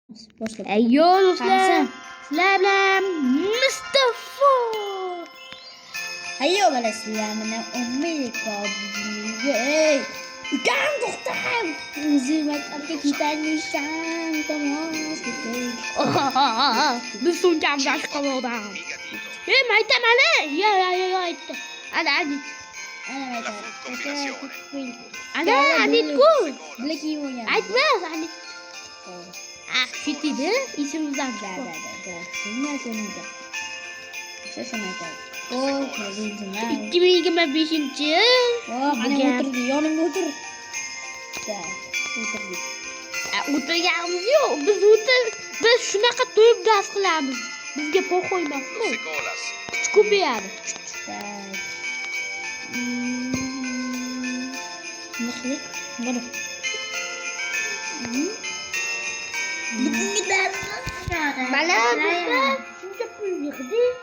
Boshla. Ayyo do'stlar, Qanasan? sizlar bilan Mustafa. Hayyo bola sizlar bilan Amerika bugungi ukam to'xtab. O'zim maktabga ketaymishan. Tomos ketdik. Biz so'ngam boshqalardan. Maytam ana. Yo aytdi. Ana adit. Ana maktab. Ana aditku. Bular kiyim olgan. Aytmas adit. Ketdi. Isimizdan chiqdi. Shunday. O, birinchilar. 2025-yil. Ana o'tirdi, yonimga o'tir. O'tirdik. O'tirganimiz yo'q. Biz shunaqa to'yib dars qilamiz. Bizga po'xoy emasmi? Kuch ko'payadi. Nixlik. Mana. Bugungi darsimiz Mana bizlar shuncha pul yig'dik.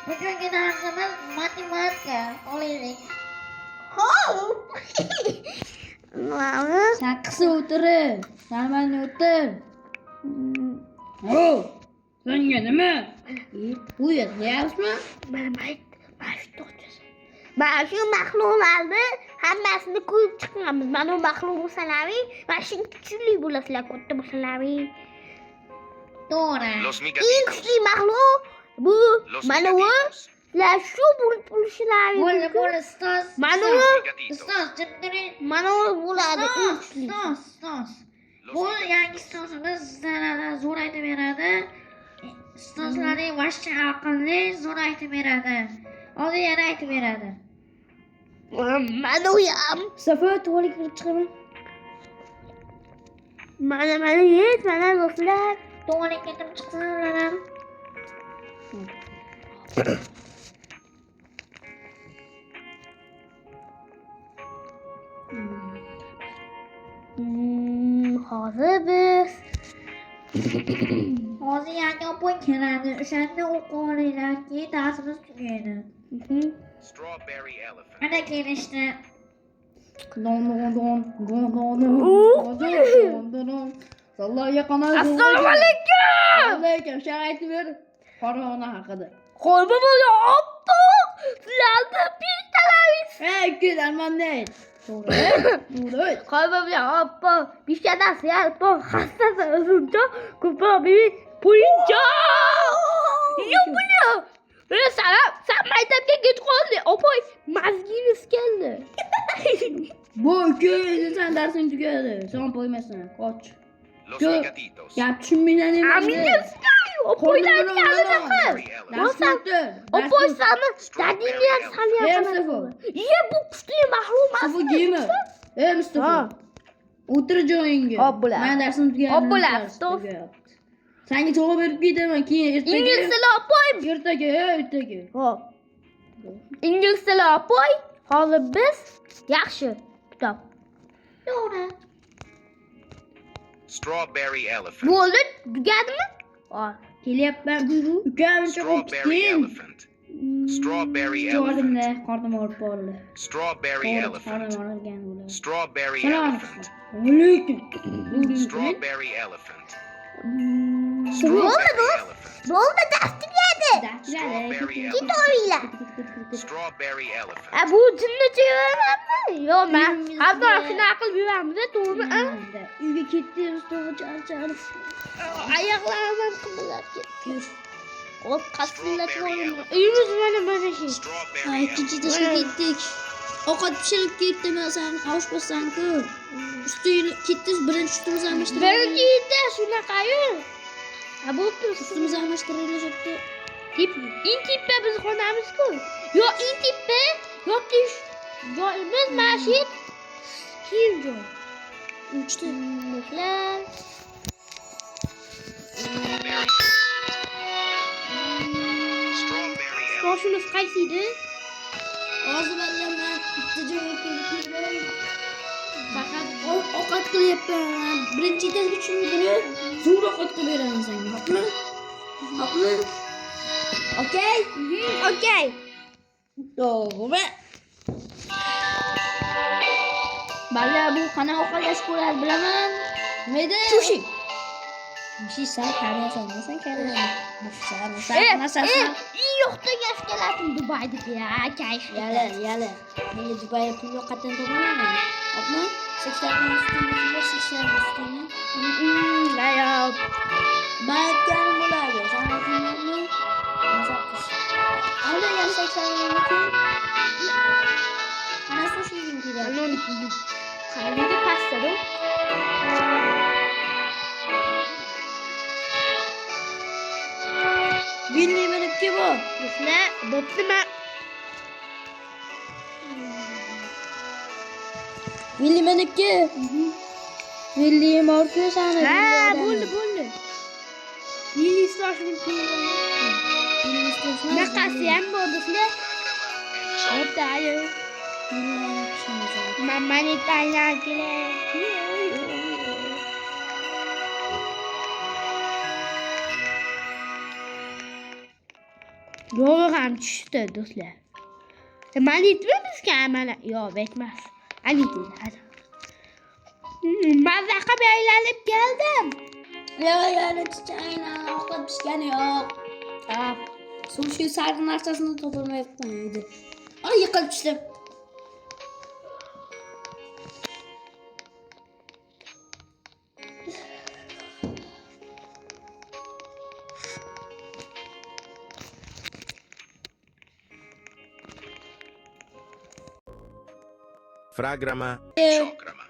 bugungi darsimiz matematika. Olaylik. Sakkizta o'tirib. Normalniy o'tir. Senga nima? Bu yozayapsizmi? Mana shu maxluqlarni hammasini ko'rib chiqamiz. Mana bu maxluq bo'lsalaring, mana shu kuchli bo'lasizlar, katta bo'salaring. To'g'ri. Eng kuchli maxluq bu mana bu. Sizlar shu bo'lib bo'lishlaring Bo'ldi, mumkin. bo'ldi, ustoz. Mana bu, Ustoz, jim turing. mana bu bo'ladi eng kuchli. Ustoz. Bu yangi ustozimiz sizlarga zo'r aytib beradi. Ustozlaring vashcha aqlli, zo'r aytib beradi. Hozir yana aytib beradi. Mana u ham. Safar tuvalga kirib chiqaman. Mana yet, mana do'stlar. Tuvalga kirib chiqsalar. Hozir biz Hozir yangi o'qib keladi. O'shanda o'qib olinglarki, darsimiz tugaydi. Ana kelishdi. Sallarga qanot. Assalomu alaykum. Alaykum, shaq aytib ber. Farg'ona haqida. Qo'yma bo'la oppo. Sizlarni pishtalaringiz. Ikki darmonday. To'g'ri. Qo'yma bo'la oppo. Pishtadasi oppo. Xastasi uzuncha. Ko'proq poyincha. Yo bo'la. Sen maktabga kech qolding. Opoy, mazgingiz keldi. Bu sen darsing tugadi. Sen qo'ymasan. Qoch. Gap tushunmaysan emas. Amingiz opoylarni qanaqa? Opoy sani dadingni ham salyapman. Ye bu kuchli mahrum Mustafa giyma. Mustafa. O'tir joyingga. Hop bo'lar. Men darsim tugadi. Hop bo'lar. Senga javob berib ketaman keyin ertaga. Ingliz tili opoy. Ertaga. Hop. Ingliz tili opoy. Hozir biz yaxshi kitob. To'g'ri. Strawberry elephant. Bo'ldi, tugadimi? Hop. Kelyapman. Ukam chaqib Strawberry ketding. elephant. Strawberry Jordimda elephant. qornim og'rib qoldi. Strawberry elephant. Strawberry elephant. Lekin. Strawberry elephant. Bo'ldi, dars tugadi. Strawberry Git elephant. o'yla. Strawberry elephant. Bu jinnicha emasmi? Yo, men hatto shunaqa qilib yuramiz, to'g'rimi? Uyga ketdim, Mustafa charcharib. Oyoqlarim qimirlab ketdi. Qo'l qasillatib oldim. Uyimiz mana shu. Strawberry Ikkinchi elephant. tashga ketdik. Ovqat pishirib ketdim, sen oshpazsan-ku. Ustini ketdik, birinchi ustimizni almashtirib. Birinchi yilda shunaqa-yu. Bo'pti, Ustimizni almashtirilishibdi. Intipa biz xonamiz-ku. Yo, intipa yoki joyimiz mana shu kiyim joy. Uchta. Do'stlar. Strawberry elephant. Boshimiz qaysi edi? Hozir men bitta joyga keldim. Faqat ovqat qilyapman. Birinchi etasga tushuntirib, zo'r ovqat qilib beraman senga. Hopmi? Okey? Okey. To'g'ri. Mana bu qanaqa ovqatlash bo'ladi bilaman. Nima edi? Sushi. Şey sen kardeşsin. Sen kardeşsin. Bu sen iyi yo'qdan yosh keladim Dubaydagi ya, kayf. Yala. Nega Dubayga pul yo'qotdan to'lamayman? Opma, 80 üstüne, 80 üstüne. La yo'q. Ben aytganim bo'ladi. Sen aytmayapmi? Ana yana 80 minutki. Ana so'shigim keladi. Qanday pastda? Villi minutki bu. Do'stlar, bo'ptimi? Villi minutki. Villi morku sana. Ha, bo'ldi. Yili soshim keldi. Naqasi ham bor do'stlar. Bo'pti, ayo. Mamani tayyor kerak. Doğru ham tushdi do'stlar. Mana aytmayapmizku mana. Yo'q, aytmas. Aytdi. Mazza qilib aylanib keldim. Yana chichayna, ovqat pishgani yo'q. Sushi sarg'i narsasini topolmayapman edi. Yiqilib tushdim. Fragrama. Chokrama.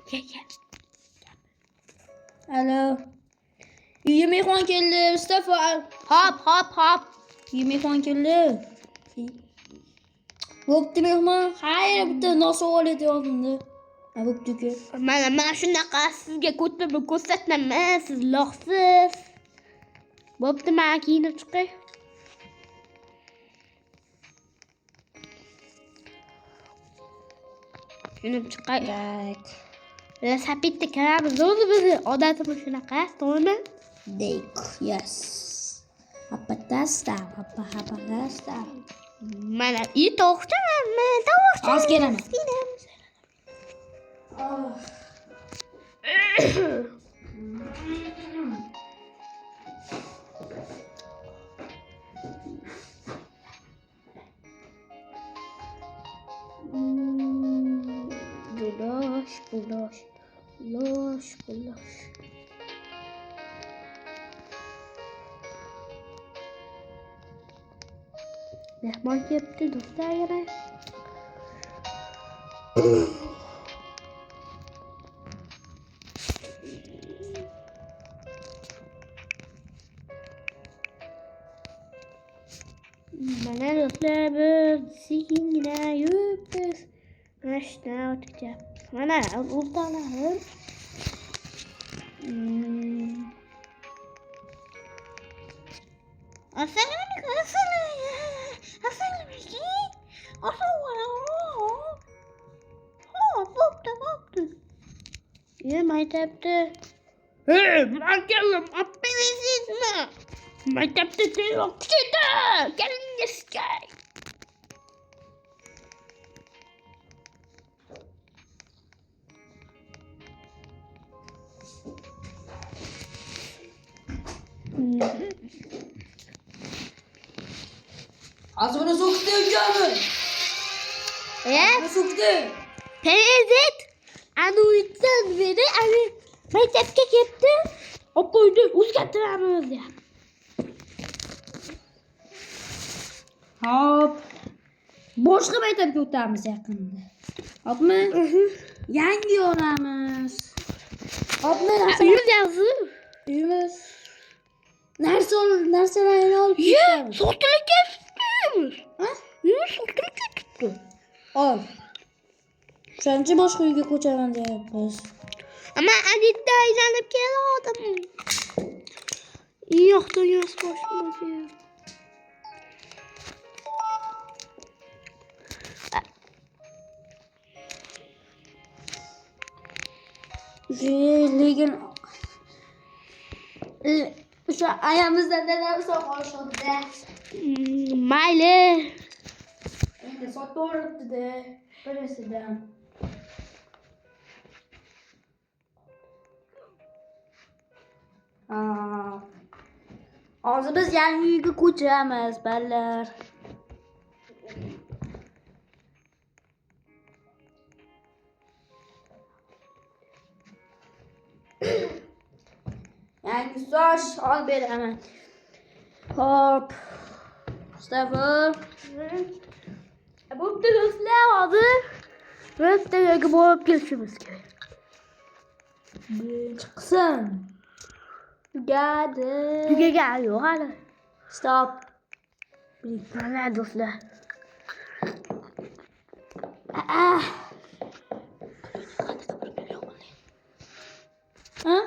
Alo. Uyga mehmon keldi, Mustafa. Hop. Uyga mehmon keldi. Bo'pti mehmon. Xayr, bitta nosovol etyapmanda. Bo'pti-ku. Mana shunaqa sizga ko'rsatmaman, siz loqsiz. Bo'pti, men kiyinib chiqay. Kiyinib chiqay. Sapitda kiramiz, o'zi bizni odatimiz shunaqa, to'g'rimi? Dek, yes. Hapatasta. Mana to'xtamanmi? Hozir kelaman. Bulash. Mehmon kelibdi do'stlar yana. Mana do'stlar, biz sekingina yuribmiz. Mana shundan o'tyapmiz. Mana o'rtalarim. Assalomu bo'pti. Maktabda. Men keldim, operatsiyasizmi? Maktabda tezroq kuchaydi. Kelingizga. Hozir buni so'kdi ukami. So'kdi. Prezident anuydan beri maktabga ketdi. Olib qo'ydi, o'zgartiramiz ya. Hop. Boshqa maktabga o'tamiz yaqinda. Hopmi? Yangi olamiz. Hopmi? Uyimiz. Narsalarni olib ketamiz. Sotilib ketibmiz. Sotilib ketibdi. Ol. O'shancha boshqa uyga ko'chaman deyapmiz. Ama adetda aylanib keldim. Yo'qdan yo'q boshqa. Lekin o'sha ayamizdan dadam sog'olishdi-da. Mayli. Endi sotib yuboribdi-da birisidan. Hozir biz yangi uyga ko'chamiz, ballar. Yangi soch olib beraman. Hop. Mustafa. Bo'pti do'stlar, hozir bittaga borib kelishimiz kerak. Chiqsin. Tugadi. Tugagan yo'q hali. Stop. Mana do'stlar. Ha?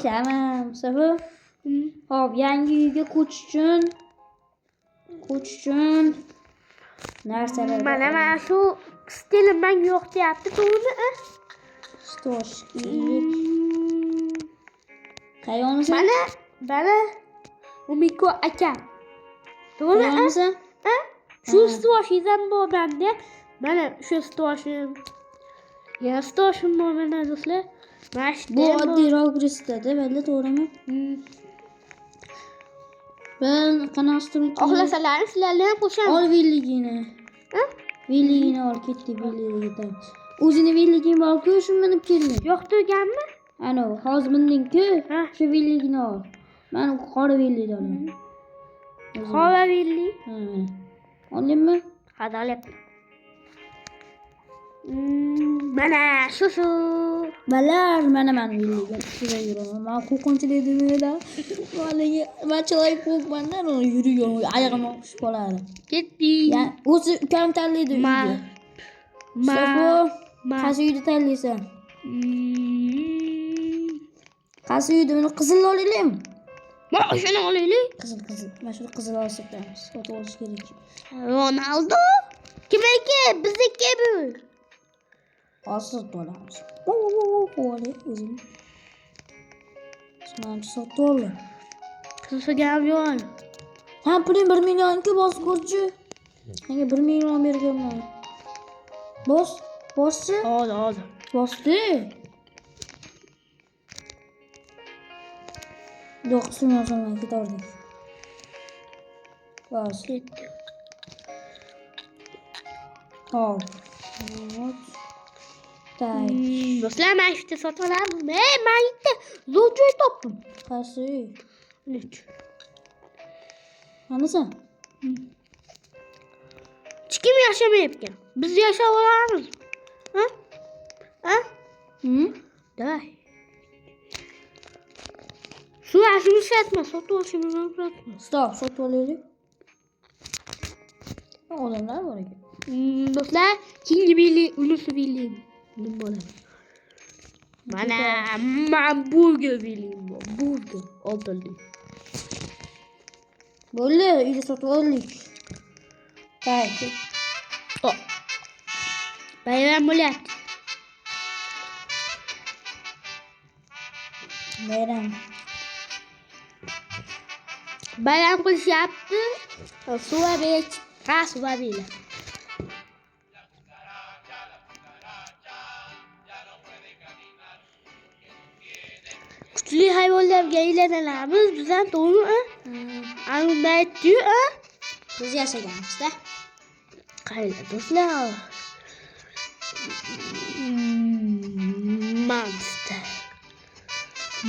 Tamam, Mustafa. Hop, yangi uyga ko'chish uchun narsalar. Mana shu stilim menga yo'q deyapti, to'g'rimi? Stosh kerak. Qayonisan? Mana Umiko akam. To'g'rimi? Qayonisan? Shu stoshizam bor benda. Mana shu stoshim. Ya stoshim bor mana do'stlar. Bu oddiy Robristda, balli to'g'rimi? Ben qanaqasidan Xohlasalaringiz sizlarni ham qo'shaman. ol villigini. Villigini ol, ketdi villigidan. O'zini villiging bor-ku, shu minib keldim. Yo'q turganmi? Ana, hozir minding-ku, Ha. shu villigini ol. Men qora villigini olaman. Qora villi. Ha. Oldingmi? Hadi olyapman. Mana shu. Balar, mana men villigim. Shunday yuraman. Men qo'rqinchli dedim. Men chiroy qo'rqmandan yuraman. Oyog'im tushib qoladi. Ketdi. Ya, o'zi ukam tanlaydi uyni. Qaysi uyni tanlaysan? Qaysi uyni? Buni qizil olaylikmi? Mana shuni olaylik. Qizil. Mana shu qizil olsak-damiz. Sotib olish kerak. Ronaldo. Kimniki? Bizniki bu. Hozir sotib olamiz. Olay o'zim. Sen sotib ol. Qilsagam yo'q. Sen puling 1 millionku bosib ko'rchi. Menga 1 million berganman. Boschi? Hozir. Bosdi. 9 million so'mdan ketardik. Bos. Ketdi. Hop. Tay. Do'stlar, men shuni sotib olamiz. Men bitta zo'r joy topdim. Qaysi uy? Nech? Qanasan? Hech kim yashamayapti. Biz yashab olamiz. Ha? Давай. Shuni sotma, sotib olishimiz mumkin. Stop, sotib olaylik. Odamlar bor ekan. Do'stlar, kingi billi, unisi billi. Nima bo'ladi? Mana burger billi bor. Burger oldirdik. Bo'ldi, uyda sotib oldik. Tay. Bayram bo'lyapti. Bayram qilishyapti. Suv berib, suv berib. Kuchli hayvonlarga aylanamiz, bizdan to'g'rimi? Unda aytdi-yu, Biz yashaganmiz-da. qayerda do'stlar?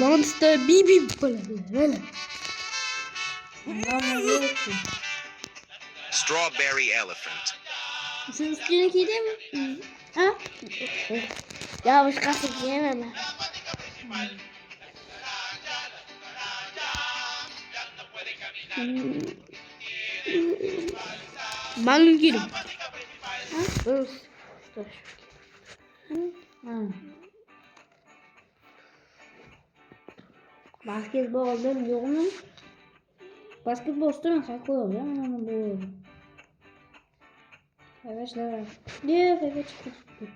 Monster bibi bo'ladi. Strawberry elephant. Shuni ustiga kiydingmi? Ha? Ya boshqasi kiymayman. Ma'lum giydim. Basketbol oldim, yo'qmi? Basketbol ustidan qo'yib, mana bu. Davay. Chiqdi.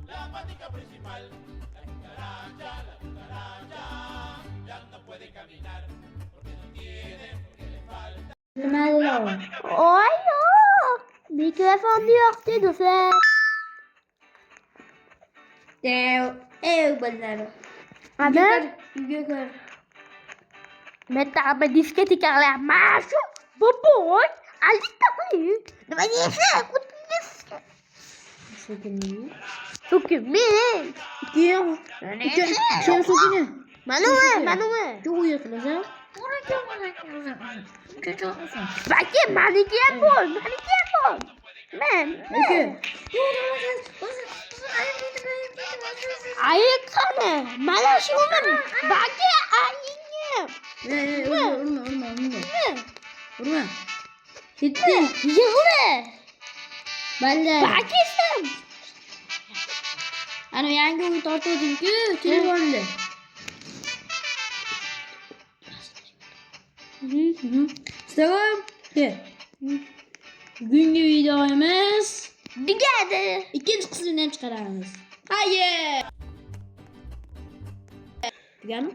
La patica principal, la cucaracha, ya no puede caminar porque no tiene Nimadir o? Oy yo'q. Mikrofonni yo'q dedi sen. Ballari. Ana, Uyga kir. metta diskotek qilyapman. Shu boboy, alitaqli. Nima deyapsan? Qutlayapsan. So'kinmi? So'kin men. Kim? Kim so'kini? Mana. Jo'q uyatlasan. Baki maniki ham bor. Men. Ayiq qani? Mana shuni. Baki ayiqni. Urma. Ketdi. Yig'la. Ballar. Baki sen. Ana yangi uy tortuvdim-ku, telefonni. Selam. Bugungi videomiz Digadi. ikkinchi qismini ham chiqaramiz. Hayır. Tugami?